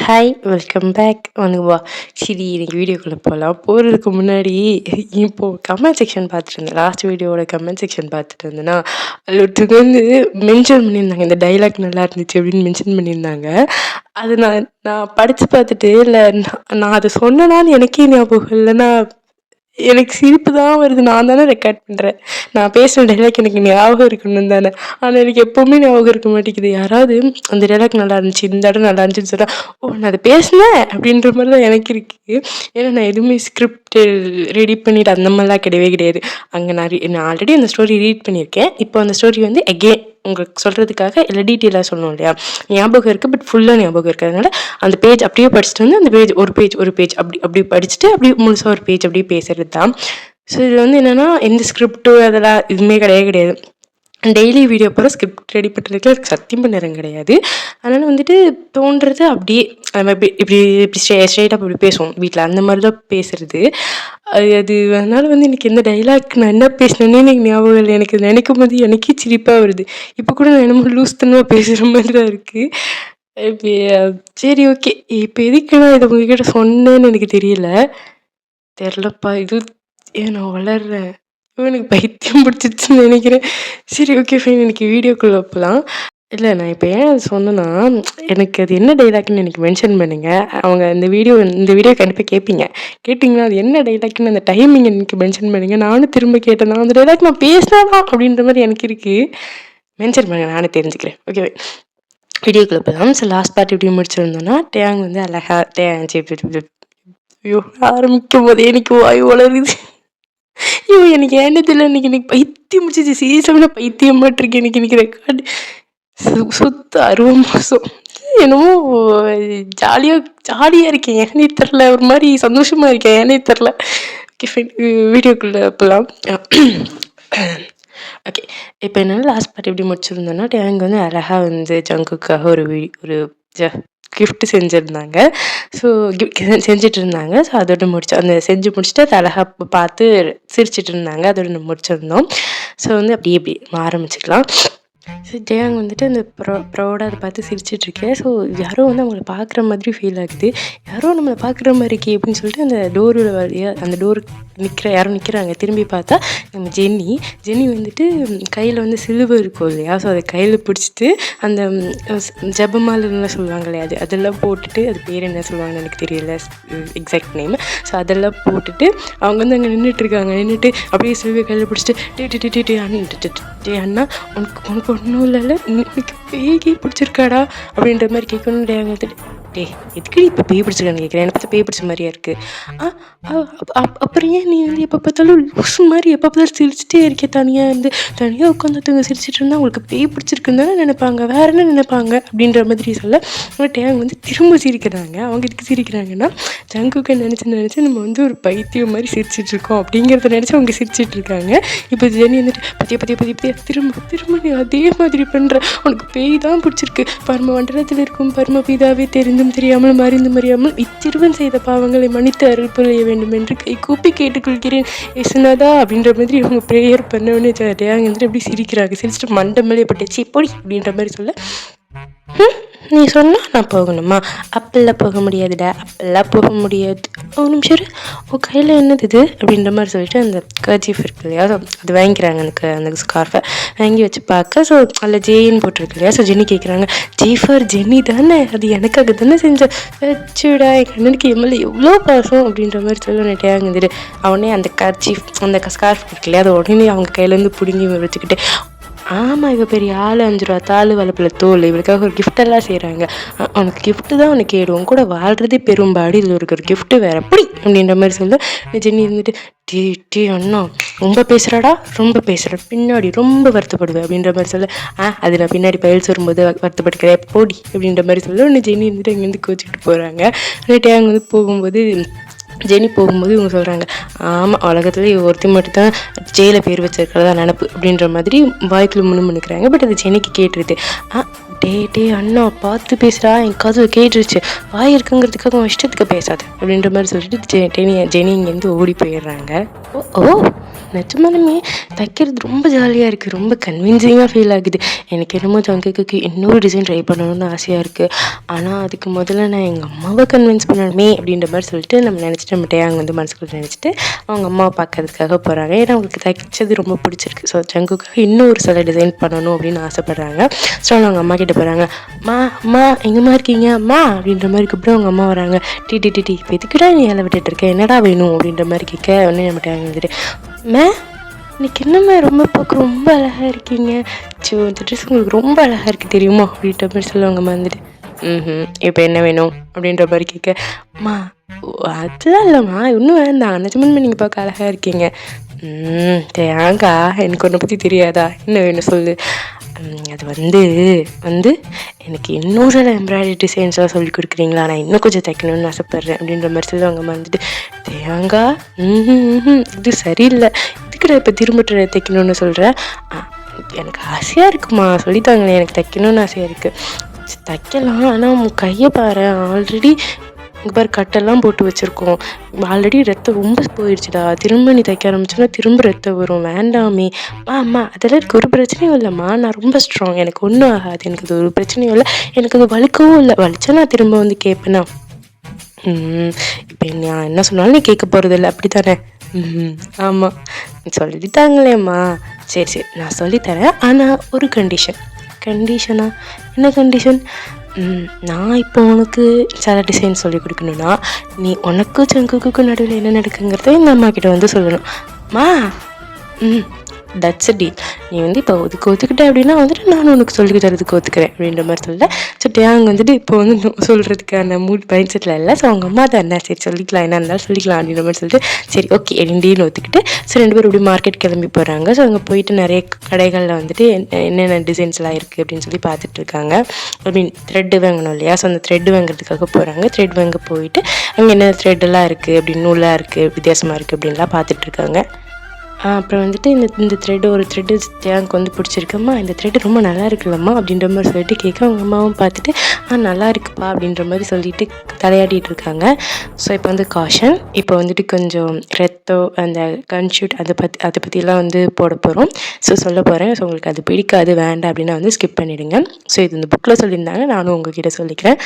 Hi welcome back வா. சரி, இன்னைக்கு வீடியோக்குள்ளே போகிறதுக்கு முன்னாடி இப்போது கமெண்ட் செக்ஷன் பார்த்துட்டு இருந்தேன். லாஸ்ட் வீடியோவோட கமெண்ட் செக்ஷன் பார்த்துட்டு இருந்தேன்னா அதில் ஒருத்தருக்கு மென்ஷன் பண்ணியிருந்தாங்க, இந்த டைலாக் நல்லா இருந்துச்சு அப்படின்னு மென்ஷன் பண்ணியிருந்தாங்க. அது நான் படித்து பார்த்துட்டு இல்லை நான் அதை சொன்னேனான்னு எனக்கே ஞாபகம் இல்லைன்னா எனக்கு சிரிப்பு தான் வருது. நான் தானே ரெக்கார்ட் பண்ணுறேன், நான் பேசுகிற டைலாக் எனக்கு ஞாபகம் இருக்கணும் தானே. ஆனால் எனக்கு எப்போவுமே ஞாபகம் இருக்க மாட்டேங்குது. யாராவது அந்த டைலாக் நல்லா இருந்துச்சு, இந்த இடம் நல்லா இருந்துச்சுன்னு சொன்னால் நான் அதை பேசினேன் அப்படின்ற மாதிரி தான் எனக்கு இருக்குது. ஏன்னா நான் எதுவுமே ஸ்கிரிப்ட் ரெடி பண்ணிவிட்டு அந்த மாதிரிலாம் கிடையாது. அங்கே நான் ஆல்ரெடி அந்த ஸ்டோரி ரீட் பண்ணியிருக்கேன். இப்போ அந்த ஸ்டோரி எகெயின் உங்களுக்கு சொல்கிறதுக்காக இல்லை டீட்டெயிலாக சொல்லணும் இல்லையா, ஞாபகம் இருக்குது பட் ஃபுல்லாக ஞாபகம் இருக்குது. அதனால் அந்த பேஜ் அப்படியே படிச்சுட்டு அந்த பேஜ் ஒரு பேஜ் அப்படி படிச்சுட்டு அப்படியே முழுசாக ஒரு பேஜ் அப்படியே பேசுகிறது தான். ஸோ இதில் என்னென்னா எந்த ஸ்கிரிப்டோ அதெல்லாம் எதுவுமே கிடையாது. டெய்லி வீடியோ போகிற ஸ்கிரிப்ட் ரெடி பண்ணுறதுக்கு அதுக்கு சத்தியம் நேரம் கிடையாது. அதனால் தோன்றது அப்படியே நம்ம இப்படி ஸ்ட்ரெயிட்டாக இப்படி பேசுவோம் வீட்டில், அந்த மாதிரி தான் பேசுகிறது. அது அதனால் எனக்கு எந்த டைலாக் நான் என்ன பேசினேன்னே எனக்கு ஞாபகம் இல்லை. எனக்கு நினைக்கும் போது எனக்கே சிரிப்பாக வருது. இப்போ கூட நான் என்னமோ லூஸ்தனமாக பேசுகிற மாதிரி தான் இருக்குது. இப்போ சரி ஓகே, இப்போ எதுக்கு நான் இதை உங்ககிட்ட சொன்னேன்னு எனக்கு தெரிலப்பா. நான் வளர்றேன், எனக்கு பைத்தியம் பிடிச்சிச்சுன்னு நினைக்கிறேன். சரி ஓகே ஃபைன், எனக்கு வீடியோக்குள்ளே போகலாம். இல்லை, நான் இப்போ ஏன் அது சொன்னேன்னா, எனக்கு அது என்ன டைலாக்னு எனக்கு மென்ஷன் பண்ணுங்கள். அவங்க இந்த வீடியோ கண்டிப்பாக கேட்டிங்கன்னா அது என்ன டைலாக்னு அந்த டைமிங் எனக்கு மென்ஷன் பண்ணுங்கள். நானும் திரும்ப கேட்டேன், நான் அந்த டைலாக் நான் பேசினேனா அப்படின்ற மாதிரி எனக்கு இருக்குது. மென்ஷன் பண்ணுங்கள், நானே தெரிஞ்சுக்கிறேன். ஓகே, வீடியோக்குள்ளே போகலாம். ஸோ லாஸ்ட் பார்ட் எப்படி முடிச்சிருந்தோன்னா, டேங் அழகாக ஐயோ ஆரம்பிக்கும் போதே எனக்கு வாய் வளருது. எனக்கு ஏன்னு தெரியல, எனக்கு பைத்தியம் முடிச்சிச்சு. சீரியஸாக பைத்தியம் மாட்டிருக்கு எனக்கு ரெக்கார்டு. சுத்த 60 மாதம் என்னமோ ஜாலியாக இருக்கேன், ஏன்னே தெரில. ஒரு மாதிரி சந்தோஷமாக இருக்கேன், ஏன்னே தெரில. ஓகே ஃபைன், வீடியோக்குள்ளே போகலாம். ஓகே, இப்போ என்னென்னா லாஸ்ட் பார்ட் எப்படி முடிச்சிருந்தோன்னா, டேங் அழகாக ஜங்குக்காக ஒரு கிஃப்ட் செஞ்சுருந்தாங்க. ஸோ செஞ்சுட்டு இருந்தாங்க. ஸோ அதோட அந்த செஞ்சு முடிச்சுட்டு அதை அழகாக பார்த்து சிரிச்சிட்டு இருந்தாங்க. அதோட முடிச்சிருந்தோம். ஸோ அப்படி ஆரம்பிச்சுக்கலாம். ஸோ டேங் அந்த ப்ரௌடாக அதை பார்த்து சிரிச்சிட்ருக்கேன். ஸோ யாரோ அவங்கள பார்க்குற மாதிரி ஃபீல் ஆகுது. யாரோ நம்மளை பார்க்குற மாதிரி இருக்கே அப்படின்னு சொல்லிட்டு அந்த டோரோட வழியாக அந்த டோருக்கு யாரும் நிற்கிறாங்க. திரும்பி பார்த்தா நம்ம ஜென்னி கையில் சிலுவை இருக்கும் இல்லையா. ஸோ அதை கையில் பிடிச்சிட்டு அந்த ஜபமாலெல்லாம் சொல்லுவாங்க இல்லையா, அதெல்லாம் போட்டுட்டு, அது பேர் என்ன சொல்லுவாங்கன்னு எனக்கு தெரியல எக்ஸாக்ட் நேம். ஸோ அதெல்லாம் போட்டுட்டு அவங்க அங்கே நின்றுட்டு அப்படியே சிலுவை கையில் பிடிச்சிட்டு அண்ணா உனக்கு ஒன்றும் இல்லைல்ல, எனக்கு பேய் பிடிச்சிருக்காடா அப்படின்ற மாதிரி கேட்கணும். எதுக்கு இப்போ பேய் பிடிச்சிருக்கான்னு கேட்குறேன், என்னை பார்த்தா பேய் பிடிச்ச மாதிரியா இருக்குது. அப்புறம் ஏன் நீ எப்போ பார்த்தாலும் லூசு மாதிரி எப்போ பார்த்தாலும் சிரிச்சிட்டே இருக்கே, தனியாக உட்காந்துட்டுங்க சிரிச்சிட்டு இருந்தால் உங்களுக்கு பேய் பிடிச்சிருக்குன்னு தானே நினைப்பாங்க, வேற என்ன நினைப்பாங்க அப்படின்ற மாதிரி சொல்ல டேங் திரும்ப சிரிக்கிறாங்க. அவங்க இதுக்கு சிரிக்கிறாங்கன்னா ஜங்குக்கு நினச்சி நம்ம ஒரு பைத்தியம் மாதிரி சிரிச்சிட்டு இருக்கோம் அப்படிங்கிறத நினச்சி அவங்க சிரிச்சிட்டு இருக்காங்க. இப்போ ஜெனி பத்திய திரும்ப நீ அதே மாதிரி பண்ணுற, உனக்கு பேய் தான் பிடிச்சிருக்கு, பரம மண்டலத்தில் இருக்கும் பரம பிதாவே தெரிந்தும் தெரியாமல் மறியாமல் இச்சிறுவன் செய்த பாவங்களை மன்னித்து அருள் புரிய வேண்டும் என்று கை கூப்பி கேட்டுக்கொள்கிறேன் இயேசுநாதா அப்படின்ற மாதிரி அவங்க ப்ரேயர் பண்ணவொடனே டேங் எப்படி சிரிச்சிட்டு மண்டை மேலே பட்டுச்சு பொடி அப்படின்ற மாதிரி சொல்ல, நீ சொன்னால் நான் போகணுமா, அப்பெல்லாம் போக முடியாதுடா, ஒரு நிமிஷம் உன் கையில் என்னது இது அப்படின்ற மாதிரி சொல்லிட்டு அந்த கர்ச்சீஃப் இருக்கு இல்லையா, அது வாங்கிக்கிறாங்க. அந்த ஸ்கார்ஃபை வாங்கி வச்சு பார்க்க, ஸோ அதில் ஜெயின்னு போட்டிருக்கு இல்லையா. ஸோ ஜென்னி கேட்குறாங்க, ஜீஃபர் ஜென்னி தானே, அது எனக்காக தானே செஞ்ச வச்சுடா, என் கண்ணனுக்கு எம்எல்ஏ எவ்வளோ பாசம் அப்படின்ற மாதிரி சொல்ல டேங் அவனே அந்த கர்ச்சீஃப் அந்த ஸ்கார்ஃப் இருக்கு இல்லையா, அதை உடனே அவங்க கையிலேருந்து பிடுங்கி வச்சுக்கிட்டு, ஆமாம் இவ பெரிய ஆள், 5 ரூபா தாள் வளப்பில் தோல், இவளுக்காக ஒரு கிஃப்டெல்லாம் செய்கிறாங்க, உனக்கு கிஃப்ட்டு தான் உனக்கு கேடுவோம் கூட வாழ்கிறதே பெரும்பாடு, இதில் ஒரு கிஃப்ட்டு வேறு அப்படி அப்படின்ற மாதிரி சொல்ல ஜென்னி டீ அண்ணா ரொம்ப பேசுகிறாடா, ரொம்ப பேசுகிற பின்னாடி ரொம்ப வருத்தப்படுவேன் அப்படின்ற மாதிரி சொல்ல, அது நான் பின்னாடி பயில்ஸ் வரும்போது வருத்தப்படுக்கிறேன் போடி அப்படின்ற மாதிரி சொல்ல உடனே ஜென்னி அங்கேருந்து கோச்சிக்கிட்டு போகிறாங்க. டேங் போகும்போது ஜெனி போகும்போது இவங்க சொல்கிறாங்க, ஆமாம் உலகத்தில் ஒருத்தி மட்டும் தான் ஜெயில பேர் வச்சிருக்கிறதா நினப்பு அப்படின்ற மாதிரி வாய்க்குள்ள முணுமுணுக்கிறாங்க. பட் அது ஜெனிக்கு கேட்டுருது. டே அண்ணா பார்த்து பேசுகிறா, என் காது கேட்டுருச்சு, வாய் இருக்குங்கிறதுக்காக அவன் இஷ்டத்துக்கு பேசாத அப்படின்ற மாதிரி சொல்லிட்டு ஜெனி இங்கேருந்து ஓடி போயிடுறாங்க. ஓ நிஜமாலுமே தைக்கிறது ரொம்ப ஜாலியாக இருக்குது, ரொம்ப கன்வின்சிங்காக ஃபீல் ஆகுது. எனக்கு என்னமோ ஜங்குக்கு இன்னொரு டிசைன் ட்ரை பண்ணணும்னு ஆசையாக இருக்குது. ஆனால் அதுக்கு முதல்ல நான் எங்கள் அம்மாவை கன்வின்ஸ் பண்ணணுமே அப்படின்ற மாதிரி சொல்லிட்டு நம்ம டேயாங் வந்து மனசுக்குள்ள நினச்சிட்டு அவங்க அம்மாவை பார்க்கறதுக்காக போகிறாங்க. ஏன்னா அவங்களுக்கு தைச்சது ரொம்ப பிடிச்சிருக்கு. ஸோ ஜங்குக்காக இன்னும் ஒரு சில டிசைன் பண்ணணும் அப்படின்னு ஆசைப்பட்றாங்க. ஸோ அவங்க அம்மா கிட்ட போகிறாங்க. அம்மா எங்கேம்மா இருக்கீங்க அம்மா அப்படின்ற மாதிரி கூப்பிட்டு அவங்க அம்மா வராங்க. டி இப்போ எதுக்குடா நீ ஏழை விட்டுட்டு இருக்க, என்னடா வேணும் அப்படின்ற மாதிரி கேட்க உடனே நம்ம டேயாங் வந்துட்டு, இன்னைக்கு என்னம்மா ரொம்ப பார்க்க ரொம்ப அழகாக இருக்கீங்க, இந்த ட்ரெஸ் உங்களுக்கு ரொம்ப அழகாக இருக்குது தெரியுமா அப்படின்ற மாதிரி சொல்லுவாங்கம்மா வந்துட்டு. இப்போ என்ன வேணும் அப்படின்ற மாதிரி கேட்க, அம்மா அதெல்லாம் இல்லைம்மா இன்னும் வேண்டாம், நிஜமாலுமே நீங்கள் பார்க்க அழகாக இருக்கீங்க. தேங்கா எனக்கு ஒன்றை பற்றி தெரியாதா, என்ன வேணும் சொல்லு. அது வந்து எனக்கு இன்னொரு எம்ப்ராய்டரி டிசைன்ஸாக சொல்லி கொடுக்குறீங்களா, நான் இன்னும் கொஞ்சம் தைக்கணும்னு ஆசைப்பட்றேன் அப்படின்ற மாதிரி சொல்லுவாங்கம்மா வந்துட்டு. தேங்கா இது சரியில்லை, இதுக்கிட்ட இப்போ திரும்ப தைக்கணும்னு சொல்கிறேன். எனக்கு ஆசையாக இருக்குமா, சொல்லித்தாங்களே, எனக்கு தைக்கணும்னு ஆசையாக இருக்குது. தைக்கலாம், ஆனால் உன் கையை பாரு, ஆல்ரெடி இங்கே பாரு கட்டெல்லாம் போட்டு வச்சுருக்கோம், ஆல்ரெடி ரத்தம் ரொம்ப போயிடுச்சுடா, திரும்ப நீ தைக்க ஆரம்பிச்சோன்னா திரும்ப ரத்தம் வரும், வேண்டாமே. அம்மா அதெல்லாம் எனக்கு ஒரு பிரச்சனையும் இல்லைம்மா, நான் ரொம்ப ஸ்ட்ராங், எனக்கு ஒன்றும் ஆகாது, எனக்கு அது ஒரு பிரச்சனையும் இல்லை, எனக்கு அது வலிக்கவும் இல்லை, வலிச்சா நான் திரும்ப வந்து கேட்பேனா. இப்போ நான் என்ன சொன்னாலும் நீ கேட்க போகிறதில்ல அப்படி தானே. ஆமாம், நீ சொல்லித்தாங்களேம்மா. சரி நான் சொல்லித்தரேன், ஆனால் ஒரு கண்டிஷனா? என்ன கண்டிஷன்? நான் இப்போ உனக்கு சில டிசைன் சொல்லி கொடுக்கணுன்னா நீ உனக்கு ஜங்குக்கு நடுவில் என்ன நடக்குங்கிறத எங்கள் அம்மா கிட்ட வந்து சொல்லணும். That's a deal. நீ வந்து இப்போ ஒத்துக்கிட்ட அப்படின்னா வந்துட்டு நானும் உனக்கு சொல்லி தரதுக்கு ஒத்துக்கிறேன் அப்படின்ற மாதிரி சொல்ல. ஸோ டேயாங் வந்துட்டு இப்போ வந்து சொல்கிறதுக்கான மைண்ட் செட்டில் இல்லை. ஸோ அவங்க அம்மா தான் என்ன சரி சொல்லிக்கலாம், என்ன இருந்தாலும் சொல்லிக்கலாம் அப்படின்ற மாதிரி சொல்லிட்டு சரி ஓகே ரெண்டுன்னு ஒத்துக்கிட்டு ஸோ 2 பேரும் இப்படி மார்க்கெட் கிளம்பி போகிறாங்க. ஸோ அங்கே போயிட்டு நிறைய கடைகளில் வந்துட்டு என்னென்ன டிசைன்ஸ்லாம் இருக்குது அப்படின்னு சொல்லி பார்த்துட்டு இருக்காங்க. த்ரெட்டு வாங்கணும் இல்லையா, ஸோ அந்த த்ரெட்டு வாங்குறதுக்காக போகிறாங்க. த்ரெட் வாங்க போயிட்டு அங்கே என்ன த்ரெட்டெல்லாம் இருக்குது அப்படின்னு நூலாக இருக்குது வித்தியாசமாக இருக்குது அப்படின்லாம் பார்த்துட்ருக்காங்க. அப்புறம் வந்துட்டு இந்த ஒரு த்ரெட்டு எனக்கு வந்து பிடிச்சிருக்கம்மா, இந்த த்ரெட்டு ரொம்ப நல்லா இருக்குல்லம்மா அப்படின்ற மாதிரி சொல்லிட்டு கேட்க அவங்க அம்மாவும் பார்த்துட்டு நல்லா இருக்குப்பா அப்படின்ற மாதிரி சொல்லிட்டு தலையாடிட்டு இருக்காங்க. ஸோ இப்போ வந்து காஷன், இப்போ வந்துட்டு கொஞ்சம் ரத்தம் அந்த கன்ஷூட் அதை பற்றிலாம் வந்து போட போகிறோம். ஸோ சொல்ல போகிறேன். ஸோ உங்களுக்கு அது பிடிக்காது வேண்டாம் அப்படின்னா வந்து ஸ்கிப் பண்ணிவிடுங்க. ஸோ இது இந்த புக்கில் சொல்லியிருந்தாங்க, நானும் உங்ககிட்ட சொல்லிக்கிறேன்.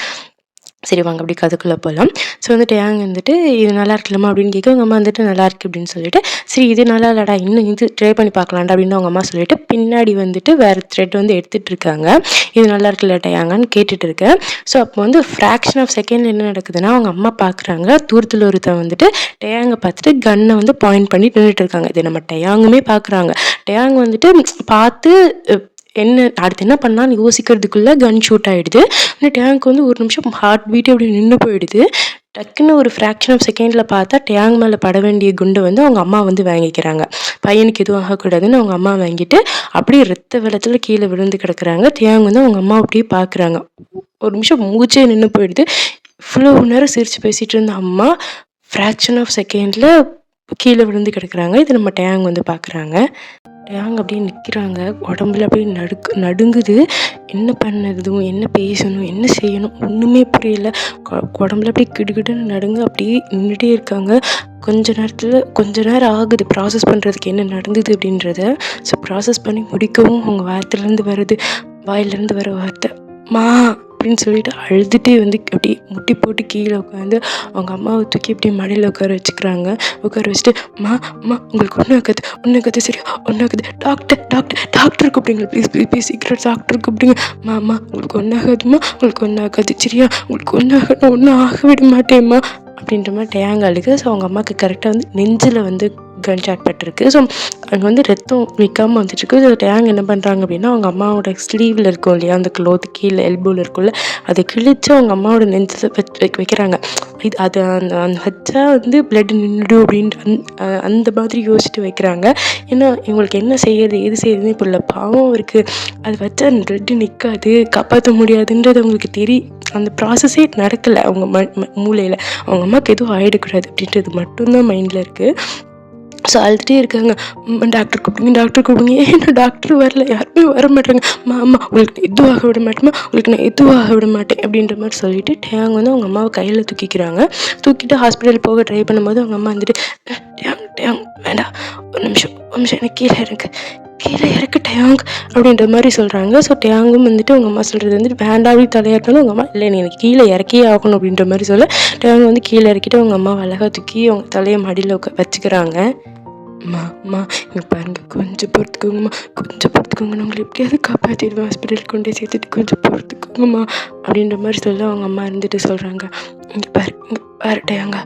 சரி வாங்க அப்படி கதைக்குள்ளே போகலாம். ஸோ வந்துட்டு வந்துட்டு இது நல்லா இருக்குல்லம்மா அப்படின்னு கேட்க அவங்க அம்மா வந்துட்டு நல்லா இருக்குது அப்படின்னு சொல்லிட்டு சரி இது நல்லா இல்லடா இன்னும் இது ட்ரை பண்ணி பார்க்கலாம்டா அப்படின்னு அவங்க அம்மா சொல்லிட்டு பின்னாடி வந்துட்டு வேறு த்ரெட் வந்து எடுத்துகிட்டு இருக்காங்க. இது நல்லா இருக்குல்ல டேயாங்கன்னு கேட்டுட்டு இருக்கேன். ஸோ அப்போ வந்து ஃப்ராக்ஷன் ஆஃப் செகண்ட் என்ன நடக்குதுன்னா அவங்க அம்மா பார்க்குறாங்க, தூரத்தில் ஒருத்தன் வந்துட்டு டேயாங்கை பார்த்துட்டு கன்னை வந்து பாயிண்ட் பண்ணி நின்றுட்டு இருக்காங்க. இது நம்ம டேயாங்குமே பார்க்குறாங்க. டேயாங் வந்துட்டு பார்த்து அடுத்து என்ன பண்ணான்னு யோசிக்கிறதுக்குள்ளே கன் ஷூட் ஆகிடுது. டேங்க் வந்து ஒரு நிமிஷம் ஹார்ட் பீட் அப்படி நின்று போயிடுது. டக்குன்னு ஒரு ஃப்ராக்ஷன் ஆஃப் செகண்டில் பார்த்தா டேங்க் மேலே பட வேண்டிய குண்டை வந்து அவங்க அம்மா வந்து வாங்கிக்கிறாங்க. பையனுக்கு எதுவும் ஆகக்கூடாதுன்னு அவங்க அம்மா வாங்கிட்டு அப்படியே ரத்த வெள்ளத்தில் கீழே விழுந்து கிடக்குறாங்க. டேங்க் வந்து அவங்க அம்மா அப்படியே பார்க்குறாங்க. ஒரு நிமிஷம் மூச்சே நின்று போயிடுது. இவ்வளோ நேரம் சிரித்து பேசிகிட்டு இருந்த அம்மா ஃப்ராக்ஷன் ஆஃப் செகண்டில் கீழே விழுந்து கிடக்குறாங்க. இது நம்ம டேங்க் வந்து பார்க்குறாங்க. டேயாங் அப்படியே நிற்கிறாங்க, உடம்புல அப்படியே நடுங்குது. என்ன பண்ணதும் என்ன பேசணும் என்ன செய்யணும் ஒன்றுமே புரியல. உடம்புல அப்படியே கிடுகிடுன்னு நடுங்க அப்படியே நின்றுட்டே இருக்காங்க. கொஞ்ச நேரம் ஆகுது ப்ராசஸ் பண்ணுறதுக்கு என்ன நடந்தது அப்படின்றத. ஸோ ப்ராசஸ் பண்ணி முடிக்கவும் அவங்க வாயிலேருந்து வர வார்த்தை மா அப்படின்னு சொல்லிட்டு அழுதுகிட்டே வந்து அப்படியே முட்டி போட்டு கீழே உட்காந்து அவங்க அம்மாவை தூக்கி அப்படியே மடியில் உட்கார வச்சுட்டு அம்மா உங்களுக்கு ஒன்றும் ஆகாது சரியா ஒன்றும் ஆகாது, டாக்டர் கூப்பிடுங்க ப்ளீஸ் சீக்கிரம் டாக்டர் கூப்பிடுங்க. அம்மா உங்களுக்கு ஒன்றும் ஆகாதும்மா, உங்களுக்கு ஒன்றும் ஆகாது சரியா, உங்களுக்கு ஒன்றும் ஆக விட மாட்டேம்மா அப்படின்ற மாதிரி டேயாங் அழுகு. ஸோ அவங்க அம்மாவுக்கு கரெக்டாக வந்து நெஞ்சில் வந்து கன் ஷாட் பட்டிருக்கு. ஸோ அங்கே வந்து ரத்தம் நிற்காமல் வந்துட்டுருக்கு. ஸோ டேயாங் என்ன பண்ணுறாங்க அப்படின்னா அவங்க அம்மாவோட ஸ்லீவில் இருக்கும் இல்லையா அந்த க்ளோத்து கீழே எல்போவில் இருக்கும்ல அதை கிழிச்சு அவங்க அம்மாவோட நெஞ்சில் வைக்கிறாங்க. அது அந்த வச்சா வந்து பிளட் நின்றுடும் அப்படின்ட்டு அந்த மாதிரி யோசிச்சுட்டு வைக்கிறாங்க. ஏன்னா இவங்களுக்கு என்ன செய்யறது எது செய்யறதுன்னு இப்போ இல்லை, பாவம் இருக்குது, அது வச்சா அந்த பிளட்டு நிற்காது காப்பாற்ற முடியாதுன்றது அவங்களுக்கு தெரியும். அந்த ப்ராசஸே நடக்கலை அவங்க மூளையில். அவங்க அம்மாவுக்கு எதுவும் ஆகிடக்கூடாது அப்படின்றது மட்டும்தான் மைண்டில் இருக்குது. ஸோ அழுதுகிட்டே இருக்காங்க. டாக்டர் கூப்பிடுங்க, டாக்டர் கூப்பிடுங்க. ஏன்னா டாக்டர் வரல, யாருமே வர மாட்டாங்க. அம்மா உங்களுக்கு நான் எதுவும் ஆக விட மாட்டேம்மா, உங்களுக்கு நான் எதுவும் ஆக விட மாட்டேன் அப்படின்ற மாதிரி சொல்லிட்டு டேங் வந்து அவங்க அம்மாவை கையில் தூக்கிக்கிறாங்க. தூக்கிட்டு ஹாஸ்பிட்டல் போக ட்ரை பண்ணும்போது அவங்க அம்மா வந்துட்டு டேங் டேங் வேண்டாம், ஒரு நிமிஷம் எனக்கு கீழே இறக்கு டேங் அப்படின்ற மாதிரி சொல்கிறாங்க. ஸோ டேங்கும் வந்துட்டு அவங்க அம்மா சொல்கிறது வந்துட்டு வேண்டாம் அப்படின்னு தலையாட்டினாலும் அவங்க அம்மா இல்லை, நீ எனக்கு கீழே இறக்கியே ஆகணும் அப்படின்ற மாதிரி சொல்ல டேங் வந்து கீழே இறக்கிட்டு அவங்க அம்மா அழகாக தூக்கி அவங்க தலையை மடியில் வச்சுக்கிறாங்க. அம்மா இங்கே பாருங்க, கொஞ்சம் பொறுத்துக்கோங்கம்மா, நான் உங்களை எப்படியாவது காப்பாற்றிடுவேன், ஹாஸ்பிட்டலுக்கு கொண்டு சேர்த்துட்டு கொஞ்சம் பொறுத்துக்கோங்கம்மா அப்படின்ற மாதிரி சொல்ல அவங்க அம்மா இருந்துட்டு சொல்கிறாங்க. இங்கே பாரு டேங்க,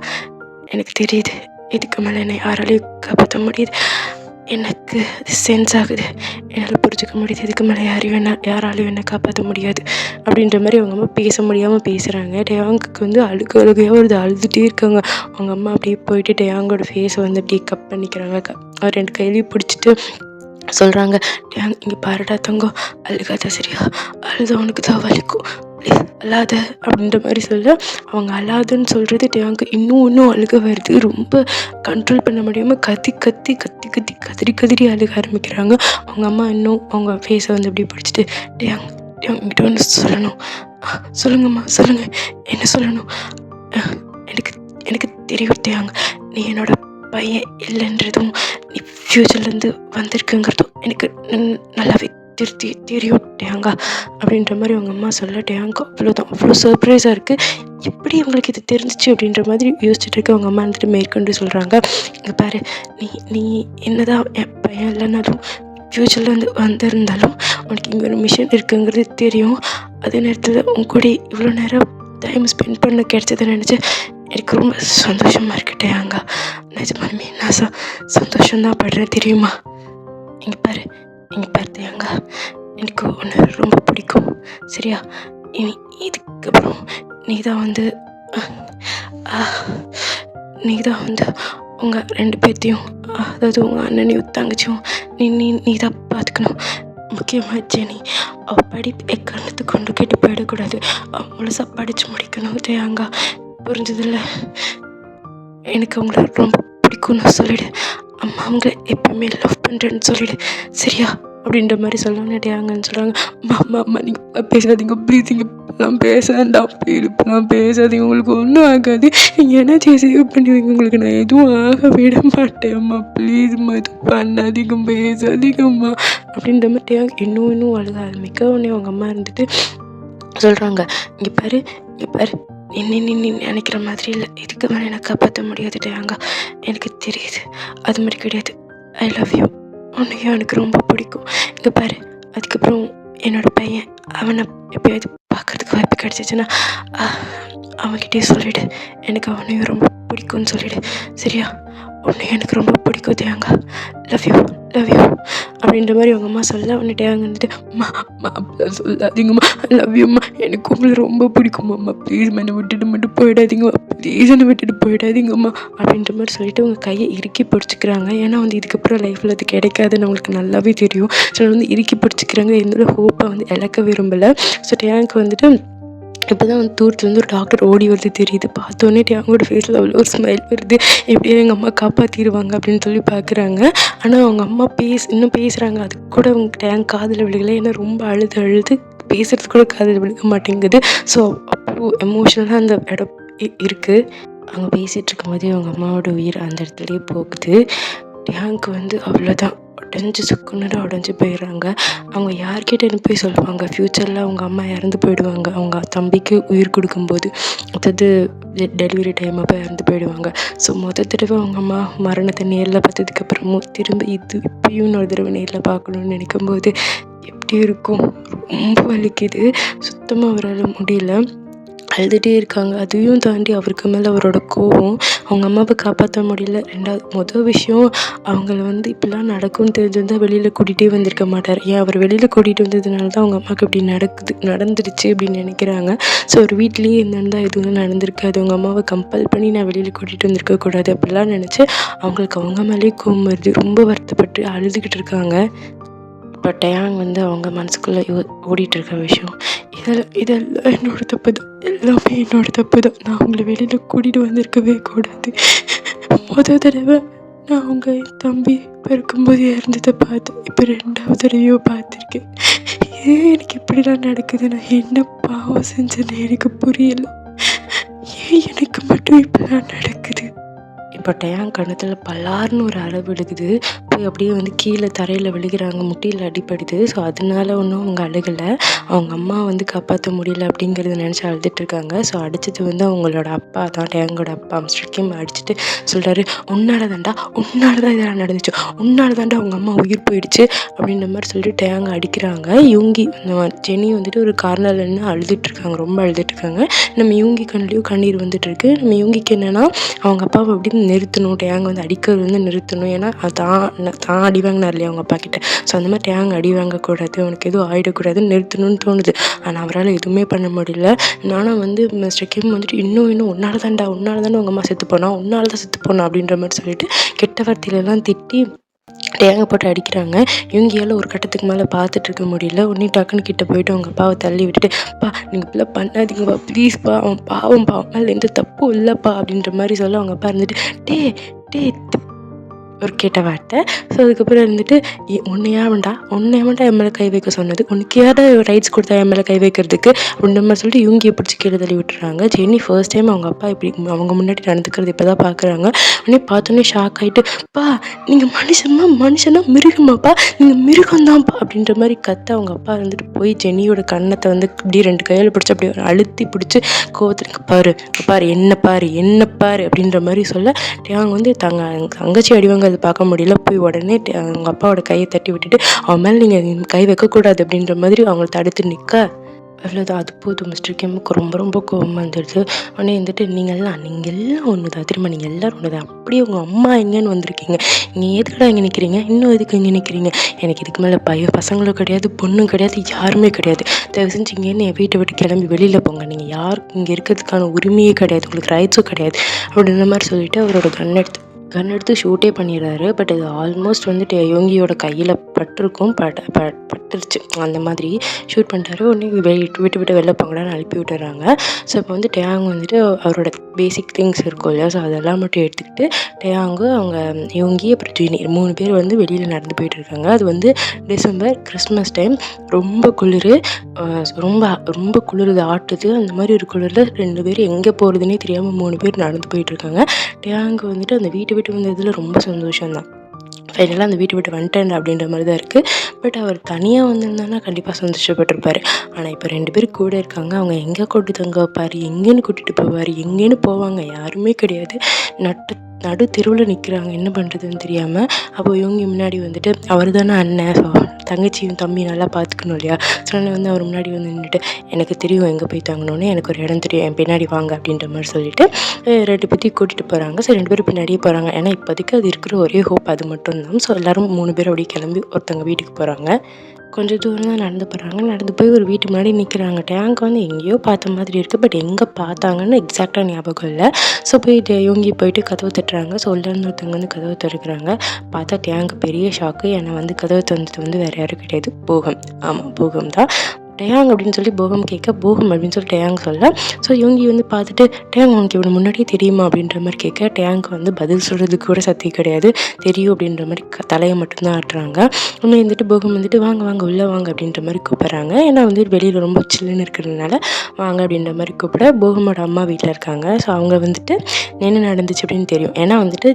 எனக்கு தெரியுது இதுக்கு மேலே என்னை யாராலையும் காப்பாற்ற முடியுது, எனக்கு அது சென்ஸ் ஆகுது, என்னால் புரிஞ்சுக்க முடியுது, இதுக்கு மேலே யாராலையும் என்னை காப்பாற்ற முடியாது அப்படின்ற மாதிரி அவங்க அம்மா பேச முடியாமல் பேசுகிறாங்க. டேயாங்குக்கு வந்து அழுகையாக வருது, அழுதுகிட்டே இருக்காங்க. அவங்க அம்மா அப்படியே போயிட்டு டேயாங்கோட ஃபேஸை வந்து அப்படியே கப் பண்ணிக்கிறாங்க. அவர் 2 கையிலையும் பிடிச்சிட்டு சொல்கிறாங்க, டேங் இங்கே பாருடா தங்கம், அழுகாத சரியா, அழுத உனக்கு தான் வலிக்கும், ப்ளீஸ் அழாத அப்படின்ற மாதிரி சொல்ல அவங்க அழாதுன்னு சொல்கிறது டேங்க்கு இன்னும் அழுக வருது. ரொம்ப கண்ட்ரோல் பண்ண முடியாமல் கதறி அழுக ஆரம்பிக்கிறாங்க. அவங்க அம்மா இன்னும் அவங்க ஃபேஸை வந்து அப்படியே பிடிச்சிட்டு டேங் இங்கிட்ட ஒன்று சொல்லணும், சொல்லுங்கம்மா சொல்லுங்கள், என்ன சொல்லணும், எனக்கு தெரியும் டேங், நீ என்னோட பையன் இல்லைன்றதும் நீ ஃப்யூச்சர்லேருந்து வந்திருக்குங்கிறதும் எனக்கு நல்லாவே தெரியும் டேங்கா அப்படின்ற மாதிரி அவங்க அம்மா சொல்ல டேங்கு அவ்வளோ சர்ப்ரைஸாக இருக்குது. எப்படி அவங்களுக்கு இது தெரிஞ்சிச்சு அப்படின்ற மாதிரி யோசிச்சுட்டு இருக்க அவங்க அம்மா வந்துட்டு மேற்கொண்டு சொல்கிறாங்க, இங்கே பாரு, நீ என்னதான் என் பையன் இல்லைனாலும் ஃப்யூச்சர்லேருந்து வந்திருந்தாலும் உனக்கு இங்கே ஒரு மிஷன் இருக்குங்கிறது தெரியும். அதே நேரத்தில் உன் கூட இவ்வளோ நேரம் டைம் ஸ்பெண்ட் பண்ண கிடைச்சதை நினச்சி எனக்கு ரொம்ப சந்தோஷமாக இருக்கு டேங்கா, நிஜமாலுமே நான் சந்தோஷம்தான் படுறேன் தெரியுமா. இங்கே பாரு டேங்கா, எனக்கு ஒன்று ரொம்ப பிடிக்கும் சரியா, இதுக்கப்புறம் நீ தான் வந்து உங்கள் 2 பேர்த்தையும், அதாவது உங்கள் அண்ணனையும் தங்கச்சியும் நீ தான் பார்த்துக்கணும். முக்கியமாக ஜெனி, அவள் படிப்பு எக்காரணத்துக்கு கொண்டு கேட்டு போயிடக்கூடாது, முழுசாக படித்து முடிக்கணும் டேங்கா, புரிஞ்சதில்ல. எனக்கு அவங்கள ரொம்ப பிடிக்கும்னு சொல்லிடு, அம்மா அவங்கள எப்பவுமே லவ் பண்ணுறேன்னு சொல்லிடு சரியா அப்படின்ற மாதிரி சொல்லணும் டேங்கன்னு சொல்கிறாங்க. அம்மா நீங்கள் பேசாதீங்க ப்ளீஸ், இப்பெல்லாம் பேச வேண்டாம், இப்பெல்லாம் பேசாதீங்க, உங்களுக்கு ஒன்றும் ஆகாது, நீங்கள் எனர்ஜியை சேவ் பண்ணி வைங்க, உங்களுக்கு நான் எதுவும் ஆக விட மாட்டேன் அம்மா, ப்ளீஸ்ம்மா எதுவும் பண்ணாதீங்க, பேசாதீங்கம்மா அப்படின்ற மாதிரி டேங் இன்னும் அழுக ஆரம்பிக்க உடனே அவங்க அம்மா இருந்துட்டு சொல்கிறாங்க, இங்கே பாரு நீ நினைக்கிற மாதிரி இல்லை, இதுக்கு மேலே எனக்கு காப்பாற்ற முடியாது டேங்கா, எனக்கு தெரியுது, அது மாதிரி கிடையாது, ஐ லவ் யூ, உன்னையும் எனக்கு ரொம்ப பிடிக்கும். இங்கே பாரு, அதுக்கப்புறம் என்னோடய பையன் அவனை எப்பயாவது பார்க்குறதுக்கு வாய்ப்பு கிடச்சிச்சின்னா அவன்கிட்டயே சொல்லிவிடு, எனக்கு அவனையும் ரொம்ப பிடிக்கும்னு சொல்லிவிடு சரியா, உன்னையும் எனக்கு ரொம்ப பிடிக்கும் டேங்கா, லவ் யூ அப்படின்ற மாதிரி அவங்க அம்மா சொல்ல உடனே டேங் வந்துட்டு அம்மா அப்படிலாம் சொல்லாதீங்கம்மா, லவ் யூம்மா, எனக்கு உங்களை ரொம்ப பிடிக்குமாம்மா, ப்ளீஸ் என்னை விட்டுட்டு மட்டும் போயிடாதீங்கம்மா, ப்ளீஸ் என்னை விட்டுட்டு போயிடாதீங்கம்மா அப்படின்ற மாதிரி சொல்லிட்டு அவங்க கையை இறுக்கி பிடிச்சிக்கிறாங்க. ஏன்னா வந்து இதுக்கப்புறம் லைஃப்பில் அது கிடைக்காதுன்னு நம்மளுக்கு நல்லாவே தெரியும். ஸோ வந்து இறுக்கி பிடிச்சிக்கிறாங்க, என்னோட ஹோப்பை வந்து இழக்க விரும்பலை. ஸோ டேங்க் வந்துட்டு இப்போ தான் வந்து தூரத்துலேருந்து ஒரு டாக்டர் ஓடி வருது தெரியுது. பார்த்தோன்னே அவங்களோட ஃபேஸில் அவ்வளோ ஒரு ஸ்மைல் வருது, எப்படியும் எங்கள் அம்மா காப்பாற்றிடுவாங்க அப்படின்னு சொல்லி பார்க்குறாங்க. ஆனால் அவங்க அம்மா இன்னும் பேசுகிறாங்க, அது கூட அவங்க டேங்க் காதில் விழுகலை. ஏன்னா ரொம்ப அழுது பேசுகிறது கூட காதில் விழுக மாட்டேங்குது. ஸோ அவ்வளோ எமோஷ்னலாக அந்த இடம் இருக்குது. அவங்க பேசிகிட்டு இருக்கும்போதே அவங்க அம்மாவோட உயிர் அந்த இடத்துலையே போகுது. டேங்க் வந்து அவ்வளோதான் உடஞ்சி போயிடுறாங்க. அவங்க யார்கிட்ட போய் சொல்லுவாங்க, ஃப்யூச்சரில் அவங்க அம்மா இறந்து போயிடுவாங்க, அவங்க தம்பிக்கு உயிர் கொடுக்கும்போது, அதாவது டெலிவரி டைம் அப்போ இறந்து போயிடுவாங்க. ஸோ தடவை அவங்க அம்மா மரணத்தை நேரில் பார்த்ததுக்கப்புறமும் திரும்ப இப்பயும் இன்னொரு தடவை நேரில் பார்க்கணுன்னு நினைக்கும்போது எப்படி இருக்கும், ரொம்ப வலிக்குது, சுத்தமாக அவரால் முடியல, அழுதுகிட்டே இருக்காங்க. அதையும் தாண்டி அவருக்கு மேலே அவரோட கோபம், அவங்க அம்மாவை காப்பாற்ற முடியல. மொதல் விஷயம், அவங்கள வந்து இப்படிலாம் நடக்கும்னு தெரிஞ்சிருந்தால் வெளியில் கூட்டிகிட்டே வந்திருக்க மாட்டார். ஏன் அவர் வெளியில் கூட்டிகிட்டு வந்ததுனால தான் அவங்க அம்மாவுக்கு இப்படி நடந்துருச்சு அப்படின்னு நினைக்கிறாங்க. ஸோ ஒரு வீட்லேயே இருந்தால் எதுவும் நடந்திருக்காது, அவங்க அம்மாவை கம்பல் பண்ணி நான் வெளியில் கூட்டிகிட்டு வந்திருக்கக்கூடாது அப்படிலாம் நினச்சி அவங்களுக்கு அவங்க மேலேயே கோபம் வருது. ரொம்ப வருத்தப்பட்டு அழுதுகிட்டு இருக்காங்க. இப்போ டேங் வந்து அவங்க மனசுக்குள்ளே ஓடிட்டுருக்க விஷயம், இதெல்லாம் என்னோட தப்பு தான், எல்லாமே என்னோட தப்பு தான், நான் அவங்கள வெளியில் கூட்டிகிட்டு வந்திருக்கவே கூடாது. மொதல் தடவை நான் அவங்க தம்பி பிறக்கும்போது இறந்ததை பார்த்தேன். இப்போ 2வது தடவையோ பார்த்துருக்கேன். ஏன் எனக்கு இப்படிலாம் நடக்குது? நான் என்ன பாவம் செஞ்சேன்னு எனக்கு புரியல. ஏன் எனக்கு மட்டும் இப்படிலாம் நடக்குது? இப்போ டயாங் கன்னத்தில் பலார்னு ஒரு அறை விழுகுது. போய் அப்படியே வந்து கீழே தரையில் விழுகிறாங்க. முட்டியில் அடிப்படுது. ஸோ அதனால ஒன்றும் அவங்க அழுகலை. அவங்க அம்மா வந்து காப்பாற்ற முடியல அப்படிங்கிறத நினச்சி அழுதுட்டுருக்காங்க. ஸோ அடித்தது வந்து அவங்களோட அப்பா தான், டயாங்கோட அப்பா மிஸ்டர் கிம். அடிச்சுட்டு சொல்கிறாரு, உன்னால தாண்டா இதெல்லாம் நடந்துச்சு, உன்னால தாண்டா அவங்க அம்மா உயிர் போயிடுச்சு அப்படின்ற மாதிரி சொல்லிட்டு டயாங்க அடிக்கிறாங்க. யுங்கி ஜெனி வந்துட்டு ஒரு கார்னரில் நின்று அழுதுட்டுருக்காங்க, ரொம்ப அழுதுட்டுருக்காங்க. நம்ம யுங்கி கண்ணுலேயும் கண்ணீர் வந்துட்டுருக்கு. நம்ம யுங்கிக்கு என்னென்னா அவங்க அப்பாவை அப்படி நிறுத்தணும், டயாங் வந்து அடிக்கிறது வந்து நிறுத்தணும். ஏன்னா தான் அடி வாங்கினார் இல்லையா அவங்க அப்பா கிட்ட. ஸோ அந்த மாதிரி டயாங் அடி வாங்கக்கூடாது, அவனுக்கு எதுவும் ஆகிடக்கூடாதுன்னு நிறுத்தணும்னு தோணுது. ஆனால் அவரால் எதுவுமே பண்ண முடியல. நானும் வந்து மிஸ்டர் கிம் வந்துட்டு இன்னும் உன்னால தாண்டா உங்கள் அம்மா செத்து போனா, உன்னால தான் செத்து போனா அப்படின்ற மாதிரி சொல்லிட்டு கெட்ட வார்த்தையிலலாம் திட்டி டேங்க போட்டு அடிக்கிறாங்க. இவங்கியால் ஒரு கட்டத்துக்கு மேலே பார்த்துட்டு இருக்க முடியல. உடனே டக்குன்னு கிட்ட போயிட்டு அவங்க அப்பாவை தள்ளி விட்டுட்டு, பா நீங்கள் இப்படிலாம் பண்ணாதீங்கப்பா, ப்ளீஸ்ப்பா, அவன் பாவம்ப்பா, அவன் மேலே எந்த தப்பும் இல்லைப்பா அப்படின்ற மாதிரி சொல்ல அவங்க அப்பா இருந்துட்டு டே டே ஒரு கேட்ட வார்த்தை. ஸோ அதுக்கப்புறம் இருந்துட்டு உன்னையாவண்டா என் மேலே கை வைக்க சொன்னது, உனக்கு யாரா ரைட்ஸ் கொடுத்தா என் மேலே கை வைக்கிறதுக்கு அப்படின்ற மாதிரி சொல்லிட்டு இவங்க பிடிச்சி கீழே தள்ளி விட்டுறாங்க. ஜெனி ஃபர்ஸ்ட் டைம் அவங்க அப்பா இப்படி அவங்க முன்னாடி நடந்துக்கிறது இப்போ தான் பார்க்குறாங்க. உடனே பார்த்தோன்னே ஷாக் ஆகிட்டு, பா நீங்கள் மனுஷனா மிருகமாப்பா, நீங்கள் மிருகம்தான்ப்பா அப்படின்ற மாதிரி கத்த அவங்க அப்பா இருந்துட்டு போய் ஜெனியோட கன்னத்தை வந்து இப்படி 2 கையில் பிடிச்சி அப்படி அழுத்தி பிடிச்சி கோவத்துக்கு பாரு என்ன பாரு அப்படின்ற மாதிரி சொல்ல அவங்க வந்து தங்கச்சி அடிவாங்க அது பார்க்க முடியல. போய் உடனே அவங்க அப்பாவோட கையை தட்டி விட்டுட்டு அவன் மேலே நீங்கள் கை வைக்கக்கூடாது அப்படின்ற மாதிரி அவங்கள தடுத்து நிற்க, அவ்வளோதான். அது போதும் மிஸ்டர் கிம்முக்கு ரொம்ப கோபமாக வந்துடுது. உடனே வந்துட்டு நீங்கள் எல்லாம் ஒன்று தான் திரும்ப, நீங்கள் எல்லோரும் ஒன்று தான். அப்படியே உங்கள் அம்மா எங்கேன்னு வந்திருக்கீங்க, நீங்கள் எதுக்கடா இங்கே நிற்கிறீங்க, இன்னும் எதுக்கு இங்கே நிற்கிறீங்க? எனக்கு இதுக்கு மேலே பசங்களும் கிடையாது, பொண்ணும் கிடையாது, யாருமே கிடையாது. தயவு செஞ்சு இங்கேருந்து என் வீட்டை விட்டு கிளம்பி வெளியில் போங்க. நீங்கள் யாருக்கும் இங்கே இருக்கிறதுக்கான உரிமையே கிடையாது, உங்களுக்கு ரைட்ஸும் கிடையாது அப்படின்ற மாதிரி சொல்லிவிட்டு அவரோட கன் எடுத்து ஷூட்டே பண்ணிடுறாரு. பட் அது ஆல்மோஸ்ட் வந்துட்டு யோங்கியோட கையில் பட்டிருக்கும், பட்டுருச்சு. அந்த மாதிரி ஷூட் பண்ணிட்டாரு. உடனே விட்டு வெளில போங்கடான்னு அனுப்பி விட்டுறாங்க. ஸோ இப்போ வந்து டயாங் வந்துட்டு அவரோட பேசிக் திங்ஸ் இருக்கும் இல்லையா, ஸோ அதெல்லாம் மட்டும் எடுத்துக்கிட்டு டயாங்கு, அவங்க யோங்கி, அப்புறம் ஜெனி 3 பேர் வந்து வெளியில் நடந்து போயிட்டுருக்காங்க. அது வந்து டிசம்பர் கிறிஸ்மஸ் டைம். ரொம்ப குளிர், ரொம்ப குளிருது, ஆட்டுது. அந்த மாதிரி ஒரு குளிரில் 2 பேர் எங்கே போகிறதுனே தெரியாமல் 3 பேர் நடந்து போயிட்டுருக்காங்க. டயாங்கு வந்துட்டு அந்த வீட்டு வந்ததில் ரொம்ப சந்தோஷம்தான். ஃபைனலாக அந்த வீட்டை விட்டு வந்துட்டேன் அப்படின்ற மாதிரி தான் இருக்குது. பட் அவர் தனியாக வந்திருந்தானா கண்டிப்பாக சந்தோஷப்பட்டிருப்பார். ஆனால் இப்போ 2 பேர் கூட இருக்காங்க. அவங்க எங்கே கொண்டு தங்க வைப்பார், எங்கேன்னு கூட்டிகிட்டு போவார், எங்கேன்னு போவாங்க, யாருமே கிடையாது. நடு தெருவில் நிற்கிறாங்க, என்ன பண்ணுறதுன்னு தெரியாமல். அப்போ இவங்க முன்னாடி வந்துட்டு அவர் தானே அண்ணன், ஸோ தங்கச்சியும் தம்பி நல்லா பார்த்துக்கணும் இல்லையா. ஸோ அதனால் வந்து அவர் முன்னாடி வந்து நின்றுட்டு, எனக்கு தெரியும் எங்கே போய் தங்கணுன்னு, எனக்கு ஒரு இடம் தெரியும், என் பின்னாடி வாங்க அப்படின்ற மாதிரி சொல்லிட்டு 2 பேத்தையும் கூட்டிகிட்டு போகிறாங்க. ஸோ 2 பேரும் பின்னாடியே போகிறாங்க. ஏன்னா இப்போதைக்கு அது இருக்கிற ஒரே ஹோப் அது மட்டும்தான். ஸோ எல்லோரும் 3 பேர் அப்படியே கிளம்பி ஒருத்தவங்க வீட்டுக்கு போகிறாங்க. கொஞ்சம் தூரம் தான் நடந்து போகிறாங்க. நடந்து போய் ஒரு வீட்டு முன்னாடி நிற்கிறாங்க. டேங்க் வந்து எங்கேயோ பார்த்த மாதிரி இருக்குது. பட் எங்கே பார்த்தாங்கன்னு எக்ஸாக்டாக ஞாபகம் இல்லை. ஸோ போய் யோங்கி போயிட்டு கதவு தட்டுறாங்க. ஸோ உள்ளேருந்து ஒருத்தவங்க வந்து கதவு திறக்கிறாங்க. பார்த்தா டேங்க் பெரிய ஷாக்கு. ஏன்னா வந்து கதவு திறந்தது வந்து வேறு யாரும் கிடையாது, போகம். ஆமாம், போகம் தான். டயாங் அப்படின்னு சொல்லி போகம் கேட்க, போகம் அப்படின்னு சொல்லி டயாங் சொல்ல. ஸோ இவங்க வந்து பார்த்துட்டு, டயாங் உனக்கு இவனை முன்னாடியே தெரியுமா அப்படின்ற மாதிரி கேட்க, டயாங்க்கு வந்து பதில் சொல்கிறதுக்கு கூட சக்தி கிடையாது. தெரியும் அப்படின்ற மாதிரி தலையை மட்டும்தான் ஆட்டுறாங்க. உடனே வந்துட்டு போகம் வந்துட்டு வாங்க உள்ளே வாங்க அப்படின்ற மாதிரி கூப்பிட்றாங்க. ஏன்னா வந்து வெளியில் ரொம்ப சில்லுன்னு இருக்கிறதுனால வாங்க அப்படின்ற மாதிரி கூப்பிட, போகமோட அம்மா வீட்டில் இருக்காங்க. ஸோ அவங்க வந்துட்டு என்ன நடந்துச்சு அப்படின்னு தெரியும். ஏன்னா வந்துட்டு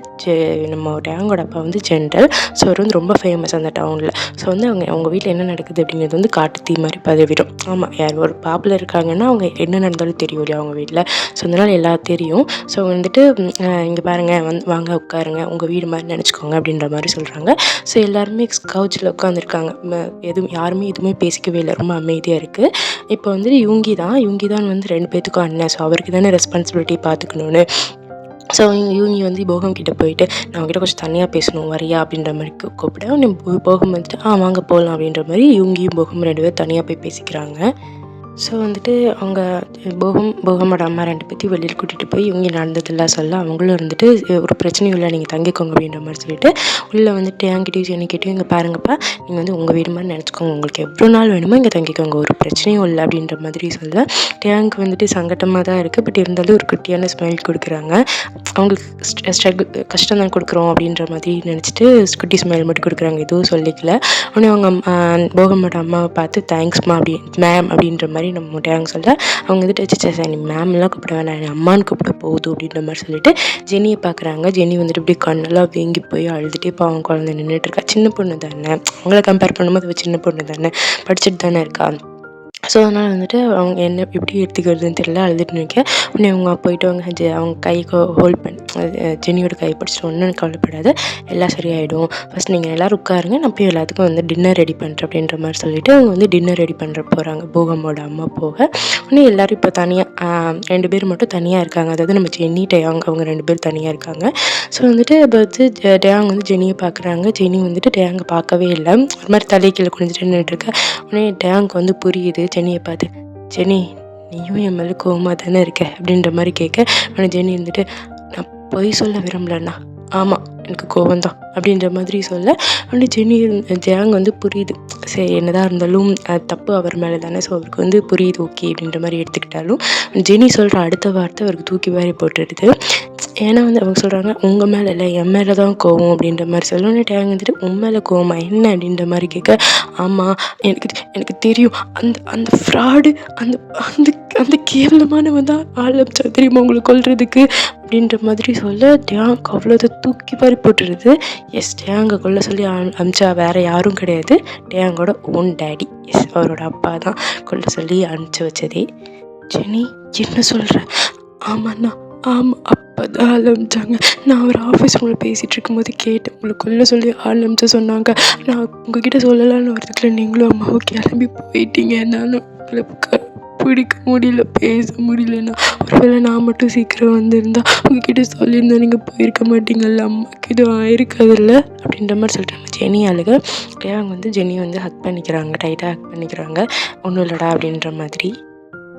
நம்ம டயாங்கோட அப்பா வந்து ஜென்ரல். ஸோ அவர் வந்து ரொம்ப ஃபேமஸ் அந்த டவுனில். ஸோ வந்து அவங்க வீட்டில் என்ன நடக்குது அப்படிங்கிறது வந்து காட்டு தீ மாதிரி பதவிடும். ஆமாம், யார் ஒரு பாப்புலர் இருக்காங்கன்னா அவங்க என்ன நடந்தாலும் தெரியும் இல்லையா அவங்க வீட்டில். ஸோ அதனால் எல்லாம் தெரியும். ஸோ வந்துட்டு இங்கே பாருங்கள், வாங்க உட்காருங்க, உங்கள் வீடு மாதிரி நினச்சிக்கோங்க அப்படின்ற மாதிரி சொல்கிறாங்க. ஸோ எல்லாருமே கவுச்சில் உட்காந்துருக்காங்க. யாருமே எதுவுமே பேசிக்கவே இல்லை, ரொம்ப அமைதியாக இருக்குது. இப்போ வந்துட்டு யுங்கி தான் வந்து 2 பேத்துக்கும் அண்ணன். ஸோ அவருக்கு தானே ரெஸ்பான்சிபிலிட்டி பார்த்துக்கணுன்னு. ஸோ யூங்கி வந்து போகம் கிட்டே போயிட்டு, நான் அவங்ககிட்ட கொஞ்சம் தனியாக பேசணும், வரியா அப்படின்ற மாதிரி கூப்பிட, போகம் வந்துட்டு வாங்க போகலாம் அப்படின்ற மாதிரி யூங்கியும் போகம் 2 பேரும் தனியாக போய் பேசிக்கிறாங்க. ஸோ வந்துட்டு அவங்க போகமோட அம்மா 2 பேத்தையும் வெளியில் கூட்டிகிட்டு போய் இவங்க நடந்ததெல்லாம் சொல்ல, அவங்களும் இருந்துட்டு ஒரு பிரச்சனையும் இல்லை, நீங்கள் தங்கிக்கோங்க அப்படின்ற மாதிரி சொல்லிட்டு உள்ளே வந்துட்டு என்கிட்டயும் ஜெனிக்கிட்டயும், இங்கே பாருங்கப்பா, நீங்கள் வந்து உங்கள் வீடு மாதிரி நினச்சிக்கோங்க, உங்களுக்கு எவ்வளோ நாள் வேணுமோ இங்கே தங்கிக்கோங்க, ஒரு பிரச்சனையும் இல்லை அப்படின்ற மாதிரி சொல்ல, டேங்க் வந்துட்டு சங்கட்டமாக தான் இருக்குது. பட் இருந்தாலும் ஒரு குட்டியான ஸ்மைல் கொடுக்குறாங்க. அவங்களுக்கு கஷ்டம் தான் கொடுக்குறோம் அப்படின்ற மாதிரி நினச்சிட்டு குட்டி ஸ்மைல் மட்டும் கொடுக்குறாங்க, எதுவும் சொல்லிக்கல. உடனே அவங்க போகமோட அம்மாவை பார்த்து தேங்க்ஸ்மா அப்படி மேம் அப்படின்ற மாதிரி நம்ம டேங்க் சொல்ல, அவங்க வந்துட்டு சரி நீ மேம்லாம் கூப்பிட வேணாம், நீ அம்மான்னு கூப்பிட போகுது அப்படின்ற மாதிரி சொல்லிட்டு ஜெனியை பார்க்குறாங்க. ஜெனி வந்துட்டு இப்படி கண்ணெல்லாம் வீங்கி போய் அழுதுகிட்டே பாவம் குழந்தை நின்றுட்டு இருக்கா. சின்ன பொண்ணு தானே, அவங்கள கம்பேர் பண்ணும்போது சின்ன பொண்ணு தானே, படிச்சுட்டு தானே இருக்கா. ஸோ அதனால் வந்துட்டு அவங்க என்ன எப்படி எடுத்துக்கிறதுன்னு தெரியல, அழுதுட்டு நிற்க. உடனே அவங்க போயிட்டு அவங்க கைக்கு ஹோல்ட் பண்ணி ஜெனியோட கை பிடிச்சிட்டு, ஒன்றும் கவலைப்படாத, எல்லாம் சரியாயிடும், ஃபஸ்ட் நீங்கள் எல்லோரும் உட்காருங்க, நான் போய் எல்லாத்துக்கும் வந்து டின்னர் ரெடி பண்ணுறேன் அப்படின்ற மாதிரி சொல்லிவிட்டு அவங்க வந்து டின்னர் ரெடி பண்ணுற போகிறாங்க. போகமோட அம்மா போக உடனே எல்லோரும் இப்போ தனியாக 2 பேர் மட்டும் தனியாக இருக்காங்க. அதாவது நம்ம ஜெனி டேயாங் அவங்க 2 பேர் தனியாக இருக்காங்க. ஸோ வந்துட்டு இப்போ வந்து டேயாங் வந்து ஜெனியை பார்க்குறாங்க. ஜெனி வந்துட்டு டேயாங்கை பார்க்கவே இல்லை, ஒரு மாதிரி தலை கீழே குனிஞ்சிட்டு நின்றுட்டுருக்க. உடனே டேயாங்க்கு வந்து புரியுது ஜெனியை பார்த்து, ஜெனி நீயும் என் மேலே கோவமாக தானே இருக்க அப்படின்ற மாதிரி கேட்க, உடனே ஜெனி இருந்துட்டு நான் பொய் சொல்ல விரும்பலண்ணா, ஆமாம் எனக்கு கோவம் தான் அப்படின்ற மாதிரி சொல்ல, உடனே டேயாங் வந்து புரியுது, சரி என்னதான் இருந்தாலும் தப்பு அவர் மேலே தானே, ஸோ அவருக்கு வந்து புரியுது, ஓகே அப்படின்ற மாதிரி எடுத்துக்கிட்டாலும் ஜெனி சொல்கிற அடுத்த வார்த்தை அவருக்கு தூக்கி வாரி போட்டுடுது. ஏன்னா வந்து அவங்க சொல்கிறாங்க, உங்கள் மேலே இல்லை என் மேலே தான் கோவம் அப்படின்ற மாதிரி சொல்லணும்னு டேங் வந்துட்டு உன் மேலே கோவமா என்ன அப்படின்ற மாதிரி கேட்க, ஆமாம் எனக்கு தெரியும், அந்த அந்த ஃப்ராடு அந்த அந்த அந்த கேவலமானவன் தான் ஆரம்பிச்சா தெரியுமா உங்களை கொல்றதுக்கு அப்படின்ற மாதிரி சொல்ல, டேங்க் அவ்வளோதை தூக்கி பாரி போட்டுருது. எஸ், டேங்கை கொல்ல சொல்லி அமிச்சா வேறு யாரும் கிடையாது, டேங்கோட ஓன் டேடி, எஸ் அவரோட அப்பா தான் கொல்ல சொல்லி அனுப்பிச்சி வச்சதே. ஜெனி என்ன சொல்கிற? ஆமாண்ணா, ஆமாம் அப்போ தான் ஆரம்பித்தாங்க, நான் ஒரு ஆஃபீஸ் உங்களை பேசிகிட்டு இருக்கும்போது கேட்டேன், உங்களை கொல்ல சொல்லி ஆரம்பிச்ச சொன்னாங்க, நான் உங்ககிட்ட சொல்லலான்னு வரதுக்குள்ள நீங்களும் அம்மாவும் கிளம்பி போயிட்டீங்க, என்னாலும் உங்களை பிடிக்க முடியல, பேச முடியலண்ணா, ஒருவேளை நான் மட்டும் சீக்கிரம் வந்திருந்தா உங்ககிட்ட சொல்லியிருந்தா நீங்கள் போயிருக்க மாட்டீங்கல்ல, அம்மாவுக்கு எதுவும் ஆயிருக்காதுல்ல அப்படின்ற மாதிரி சொல்லிட்டாங்க. ஜெனி அழுக, அவங்க வந்து ஜெனி வந்து ஹக் பண்ணிக்கிறாங்க, டைட்டாக ஹக் பண்ணிக்கிறாங்க, ஒன்றும் இல்லைடா அப்படின்ற மாதிரி.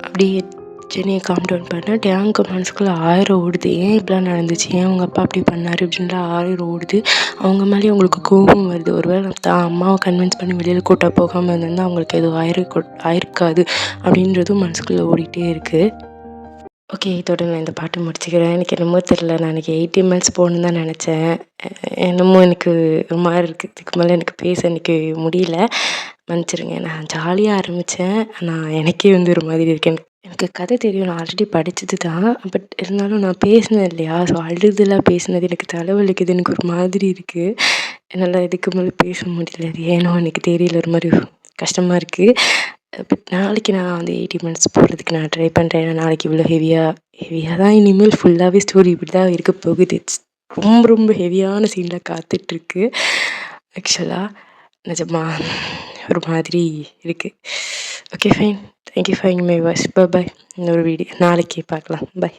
அப்படியே ஜெனியை காம் டவுன் பண்ண டேங்க்கு மனசுக்குள்ளே 1000 ஓடுது, ஏன் இப்படிலாம் நடந்துச்சு, ஏன் அவங்க அப்பா அப்படி பண்ணார் அப்படின்ற 1000 ஓடுது. அவங்க மேலேயே அவங்களுக்கு கோபம் வருது, ஒருவேளை தான் அம்மாவை கன்வின்ஸ் பண்ணி வெளியில் கூட்ட போகாமல் இருந்திருந்தால் அவங்களுக்கு எதுவும் ஆயிருக்காது அப்படின்றதும் மனசுக்குள்ளே ஓடிட்டே இருக்குது. ஓகே, இதோட நான் இந்த பாட்டு முடிச்சுக்கிறேன். எனக்கு என்னமோ தெரில, நான் எனக்கு 80 ml போகணுன்னு தான் நினச்சேன், என்னமோ எனக்கு ஒரு மாதிரி இருக்குது, இதுக்கு மேலே எனக்கு பேச எனக்கு முடியல, மன்னிச்சிருங்க. நான் ஜாலியாக ஆரம்பித்தேன், ஆனால் எனக்கே வந்து ஒரு மாதிரி இருக்கேன். எனக்கு கதை தெரியும், நான் ஆல்ரெடி படித்தது தான், பட் இருந்தாலும் நான் பேசினேன் இல்லையா, ஸோ அழுதுலாம் பேசினது எனக்கு தலைவலிக்குது, எனக்கு ஒரு மாதிரி இருக்குது, என்னால் இதுக்கு மேலே பேச முடியல, அது ஏனோ எனக்கு தெரியல, ஒரு மாதிரி கஷ்டமாக இருக்குது. பட் நாளைக்கு நான் வந்து 80 minutes போடுறதுக்கு நான் ட்ரை பண்ணுறேன். ஏன்னா நாளைக்கு இவ்வளோ ஹெவியாக தான் இனிமேல் ஃபுல்லாகவே ஸ்டோரி இப்படி தான் இருக்க போகுது. ரொம்ப ரொம்ப ஹெவியான சீனில் காத்துட்ருக்கு ஆக்சுவலாக, நிஜமா ஒரு மாதிரி இருக்குது. Okay fine, thank you for my voice. Bye. இன்னொரு வீடியோ நாளைக்கு பார்க்கலாம். பாய்.